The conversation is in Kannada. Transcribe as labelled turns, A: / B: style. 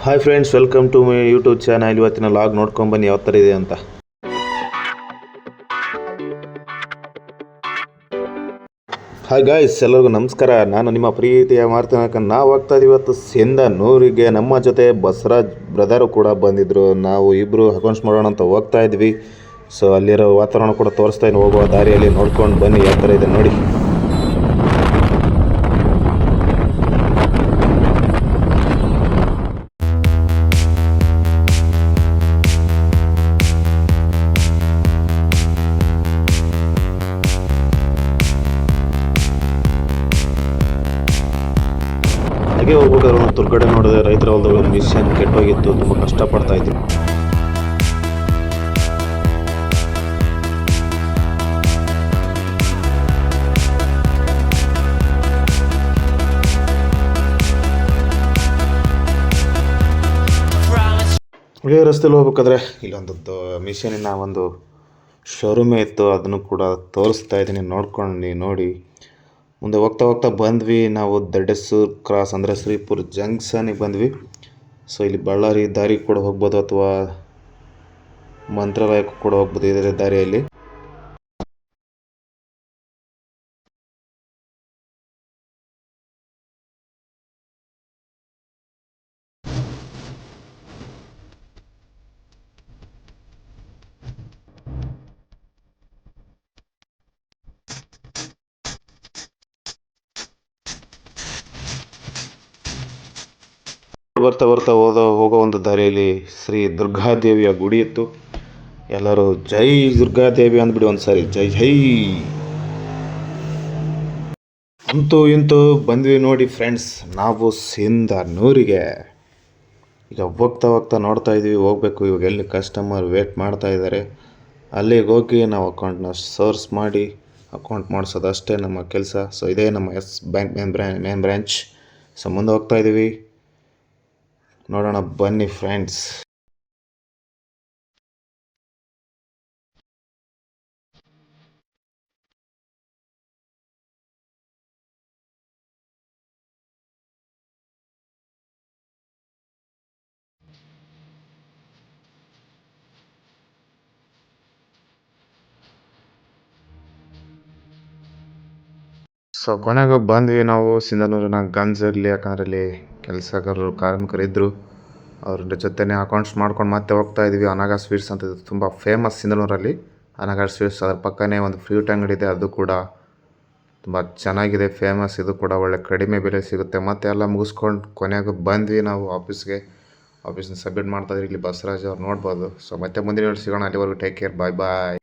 A: Hi friends, welcome to my YouTube channel. ಇವತ್ತಿನ ಲಾಗ್ ನೋಡ್ಕೊಂಬನ್ನಿ ಯಾವ ಥರ ಇದೆ ಅಂತ. ಹಾಯ್ ಗಾಯ್ಸ್, ಎಲ್ಲರಿಗೂ ನಮಸ್ಕಾರ. ನಾನು ನಿಮ್ಮ ಪ್ರೀತಿಯ ಮಾರ್ತನಕ ನಾವು ಹೋಗ್ತಾ ಇದ್ದೀವಿ ಇವತ್ತು ಸಿಂಧನೂರಿಗೆ. ನಮ್ಮ ಜೊತೆ ಬಸವರಾಜ್ ಬ್ರದರು ಕೂಡ ಬಂದಿದ್ದರು. ನಾವು ಇಬ್ಬರು ಅಕೌಂಟ್ಸ್ ಮಾಡೋಣ ಅಂತ ಹೋಗ್ತಾ ಇದ್ವಿ. ಸೊ ಅಲ್ಲಿರೋ ವಾತಾವರಣ ಕೂಡ ತೋರಿಸ್ತಾ ಇದ್ದೀನಿ. ಹೋಗುವ ದಾರಿಯಲ್ಲಿ ನೋಡ್ಕೊಂಡು ಬನ್ನಿ ಯಾವ ಥರ ಇದೆ ನೋಡಿ. ಹಾಗೆ ಹೋಗ್ಬೇಕಾದ್ರೆ ಒಂದು ತುರ್ಗಡೆ ನೋಡಿದೆ, ರೈತರ ಹೊಲದಲ್ಲಿ ಮಿಷನ್ ಕೆಟ್ಟೋಗಿತ್ತು, ತುಂಬ ಕಷ್ಟಪಡ್ತಾ ಇದ್ವಿ. ಹಾಗೆ ರಸ್ತೆಯಲ್ಲಿ ಹೋಗ್ಬೇಕಾದ್ರೆ ಇಲ್ಲೊಂದು ಮಿಷನಿನ ಒಂದು ಶೋರೂಮೇ ಇತ್ತು, ಅದನ್ನು ಕೂಡ ತೋರಿಸ್ತಾ ಇದ್ದೀನಿ, ನೋಡ್ಕೊಂಡು ನೋಡಿ. ಮುಂದೆ ಹೋಗ್ತಾ ಹೋಗ್ತಾ ಬಂದ್ವಿ ನಾವು ದಡ್ಡಸೂರು ಕ್ರಾಸ್ ಅಂದರೆ ಶ್ರೀಪುರ ಜಂಕ್ಷನಿಗೆ ಬಂದ್ವಿ. ಸೊ ಇಲ್ಲಿ ಬಳ್ಳಾರಿ ದಾರಿ ಕೂಡ ಹೋಗ್ಬೋದು ಅಥವಾ ಮಂತ್ರಾಲಯಕ್ಕೂ ಕೂಡ ಹೋಗ್ಬೋದು ಇದೇ ದಾರಿಯಲ್ಲಿ. ಬರ್ತಾ ಬರ್ತಾ ಹೋಗೋ ಒಂದು ದಾರಿಯಲ್ಲಿ ಶ್ರೀ ದುರ್ಗಾದೇವಿಯ ಗುಡಿ ಇತ್ತು. ಎಲ್ಲರೂ ಜೈ ದುರ್ಗಾದೇವಿ ಅಂದ್ಬಿಡಿ ಒಂದ್ಸಾರಿ, ಜೈ ಜೈ. ಅಂತೂ ಇಂತೂ ಬಂದ್ವಿ ನೋಡಿ ಫ್ರೆಂಡ್ಸ್, ನಾವು ಸಿಂಧನೂರಿಗೆ. ಈಗ ಹೋಗ್ತಾ ಹೋಗ್ತಾ ನೋಡ್ತಾ ಇದ್ವಿ, ಹೋಗ್ಬೇಕು. ಇವಾಗ ಎಲ್ಲಿ ಕಸ್ಟಮರ್ ವೇಟ್ ಮಾಡ್ತಾ ಇದ್ದಾರೆ, ಅಲ್ಲಿಗೆ ಹೋಗಿ ನಾವು ಅಕೌಂಟ್ನ ಸೋರ್ಸ್ ಮಾಡಿ ಅಕೌಂಟ್ ಮಾಡಿಸೋದು ಅಷ್ಟೇ ನಮ್ಮ ಕೆಲಸ. ಸೊ ಇದೇ ನಮ್ಮ Yes bank main branch. So ಮುಂದೆ ಹೋಗ್ತಾ ಇದ್ದೀವಿ, ನೋಡೋಣ ಬನ್ನಿ ಫ್ರೆಂಡ್ಸ್. ಸೊ ಕೊನೆಗೆ ಬಂದ್ವಿ ನಾವು ಸಿಂಧನೂರಿನ ಗಂಜಲ್ಲಿ. ಯಾಕಂದ್ರೆ ಅಲ್ಲಿ ಕೆಲಸಗಾರರು ಕಾರ್ಮಿಕರು ಇದ್ದರು, ಅವ್ರ ಜೊತೆನೇ ಅಕೌಂಟ್ಸ್ ಮಾಡ್ಕೊಂಡು ಮತ್ತೆ ಹೋಗ್ತಾ ಇದ್ವಿ. ಅನಘಾ ಸ್ವೀಟ್ಸ್ ಅಂತ ತುಂಬ ಫೇಮಸ್ ಸಿಂಧನೂರಲ್ಲಿ. ಅನಘಾ ಸ್ವೀಟ್ಸ್, ಅದ್ರ ಪಕ್ಕನೇ ಒಂದು ಫ್ರೂಟ್ ಅಂಗಡಿ ಇದೆ, ಅದು ಕೂಡ ತುಂಬ ಚೆನ್ನಾಗಿದೆ, ಫೇಮಸ್. ಇದು ಕೂಡ ಒಳ್ಳೆ ಕಡಿಮೆ ಬೆಲೆ ಸಿಗುತ್ತೆ. ಮತ್ತೆ ಎಲ್ಲ ಮುಗಿಸ್ಕೊಂಡು ಕೊನೆಗೆ ಬಂದ್ವಿ ನಾವು ಆಫೀಸ್ನ ಸಬ್ಮಿಟ್ ಮಾಡ್ತಾ ಇದ್ರಿ. ಇಲ್ಲಿ ಬಸವರಾಜ್ ಅವ್ರು ನೋಡ್ಬೋದು. ಸೊ ಮತ್ತೆ ಮುಂದಿನ ಸಿಗೋಣ, ಅಲ್ಲಿವರೆಗೂ ಟೇಕ್ ಕೇರ್, ಬಾಯ್ ಬಾಯ್.